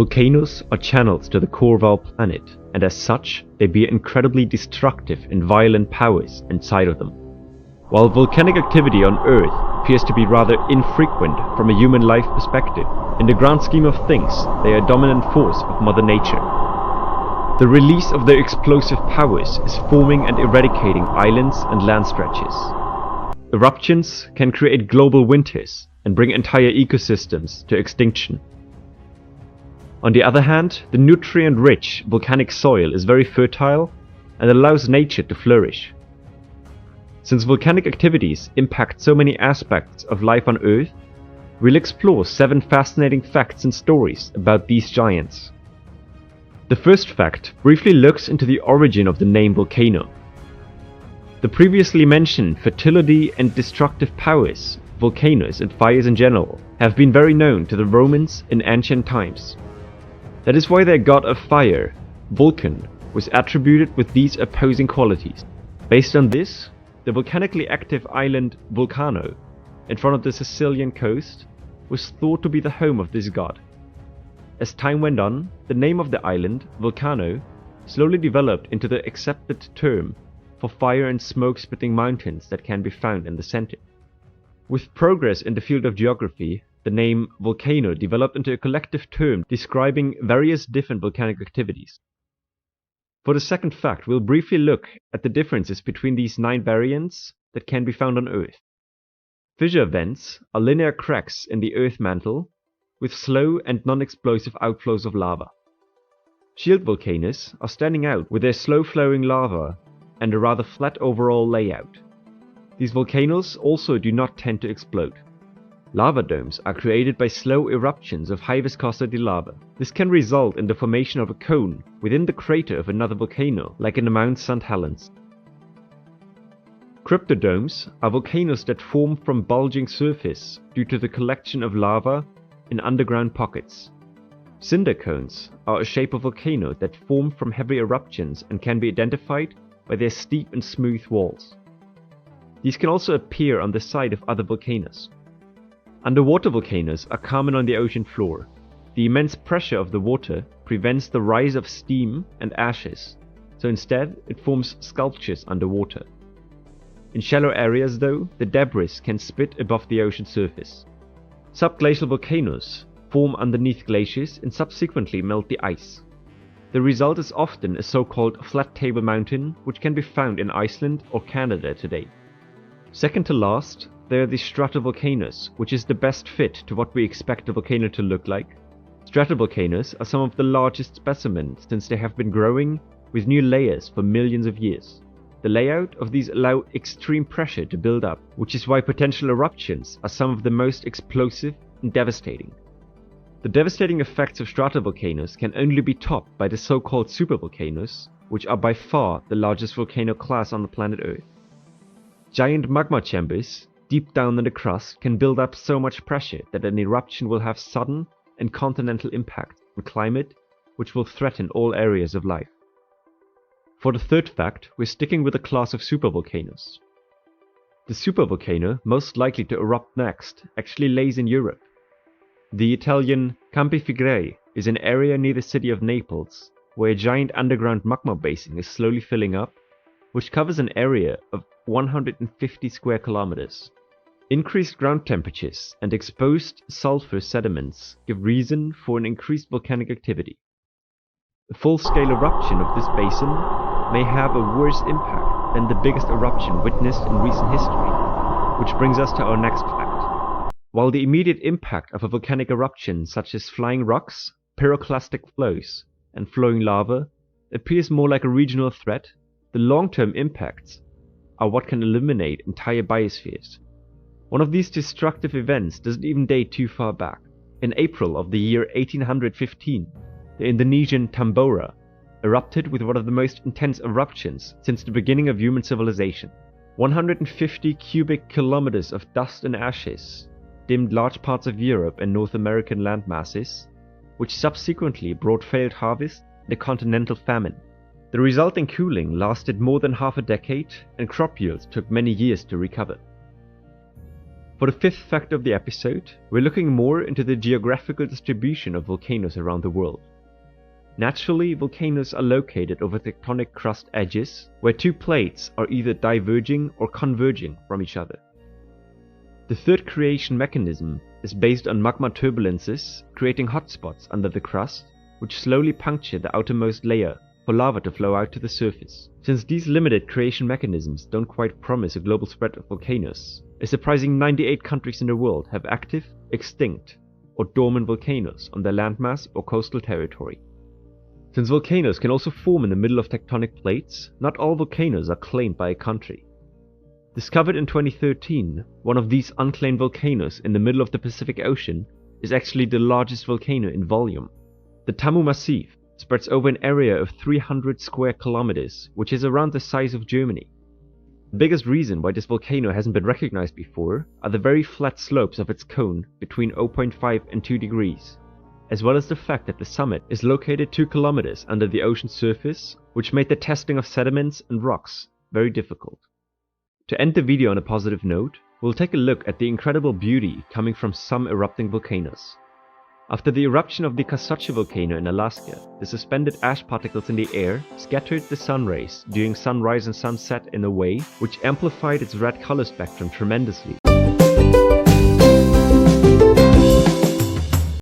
Volcanoes are channels to the core of our planet, and as such, they bear incredibly destructive and violent powers inside of them. While volcanic activity on Earth appears to be rather infrequent from a human life perspective, in the grand scheme of things, they are a dominant force of Mother Nature. The release of their explosive powers is forming and eradicating islands and land stretches. Eruptions can create global winters and bring entire ecosystems to extinction. On the other hand, the nutrient-rich volcanic soil is very fertile and allows nature to flourish. Since volcanic activities impact so many aspects of life on Earth, we'll explore 7 fascinating facts and stories about these giants. The first fact briefly looks into the origin of the name volcano. The previously mentioned fertility and destructive powers, volcanoes and fires in general, have been very known to the Romans in ancient times. That is why their god of fire, Vulcan, was attributed with these opposing qualities. Based on this, the volcanically active island Vulcano, in front of the Sicilian coast, was thought to be the home of this god. As time went on, the name of the island, Vulcano, slowly developed into the accepted term for fire and smoke-spitting mountains that can be found in the center. With progress in the field of geography, the name volcano developed into a collective term describing various different volcanic activities. For the second fact, we'll briefly look at the differences between these 9 variants that can be found on Earth. Fissure vents are linear cracks in the Earth mantle with slow and non-explosive outflows of lava. Shield volcanoes are standing out with their slow-flowing lava and a rather flat overall layout. These volcanoes also do not tend to explode. Lava domes are created by slow eruptions of high viscosity lava. This can result in the formation of a cone within the crater of another volcano, like in the Mount St. Helens. Cryptodomes are volcanoes that form from bulging surface due to the collection of lava in underground pockets. Cinder cones are a shape of volcano that form from heavy eruptions and can be identified by their steep and smooth walls. These can also appear on the side of other volcanoes. Underwater volcanoes are common on the ocean floor. The immense pressure of the water prevents the rise of steam and ashes, so instead it forms sculptures underwater. In shallow areas though, the debris can spit above the ocean surface. Subglacial volcanoes form underneath glaciers and subsequently melt the ice. The result is often a so-called flat table mountain, which can be found in Iceland or Canada today. Second to last, there are the stratovolcanoes, which is the best fit to what we expect a volcano to look like. Stratovolcanoes are some of the largest specimens since they have been growing with new layers for millions of years. The layout of these allow extreme pressure to build up, which is why potential eruptions are some of the most explosive and devastating. The devastating effects of stratovolcanoes can only be topped by the so-called supervolcanoes, which are by far the largest volcano class on the planet Earth. Giant magma chambers deep down in the crust can build up so much pressure that an eruption will have sudden and continental impact on climate, which will threaten all areas of life. For the third fact, we're sticking with the class of supervolcanoes. The supervolcano most likely to erupt next actually lays in Europe. The Italian Campi Flegrei is an area near the city of Naples where a giant underground magma basin is slowly filling up, which covers an area of 150 square kilometers. Increased ground temperatures and exposed sulfur sediments give reason for an increased volcanic activity. A full-scale eruption of this basin may have a worse impact than the biggest eruption witnessed in recent history, which brings us to our next fact. While the immediate impact of a volcanic eruption such as flying rocks, pyroclastic flows, and flowing lava appears more like a regional threat, the long-term impacts are what can eliminate entire biospheres. One of these destructive events doesn't even date too far back. In April of the year 1815, the Indonesian Tambora erupted with one of the most intense eruptions since the beginning of human civilization. 150 cubic kilometers of dust and ashes dimmed large parts of Europe and North American land masses, which subsequently brought failed harvests and a continental famine. The resulting cooling lasted more than half a decade, and crop yields took many years to recover. For the fifth fact of the episode, we're looking more into the geographical distribution of volcanoes around the world. Naturally, volcanoes are located over tectonic crust edges, where two plates are either diverging or converging from each other. The third creation mechanism is based on magma turbulences, creating hotspots under the crust, which slowly puncture the outermost layer for lava to flow out to the surface. Since these limited creation mechanisms don't quite promise a global spread of volcanoes, a surprising 98 countries in the world have active, extinct, or dormant volcanoes on their landmass or coastal territory. Since volcanoes can also form in the middle of tectonic plates, not all volcanoes are claimed by a country. Discovered in 2013, one of these unclaimed volcanoes in the middle of the Pacific Ocean is actually the largest volcano in volume. The Tamu Massif spreads over an area of 300 square kilometers, which is around the size of Germany. The biggest reason why this volcano hasn't been recognized before are the very flat slopes of its cone between 0.5 and 2 degrees, as well as the fact that the summit is located 2 kilometers under the ocean's surface, which made the testing of sediments and rocks very difficult. To end the video on a positive note, we'll take a look at the incredible beauty coming from some erupting volcanoes. After the eruption of the Kasatcha volcano in Alaska, the suspended ash particles in the air scattered the sun rays during sunrise and sunset in a way which amplified its red color spectrum tremendously.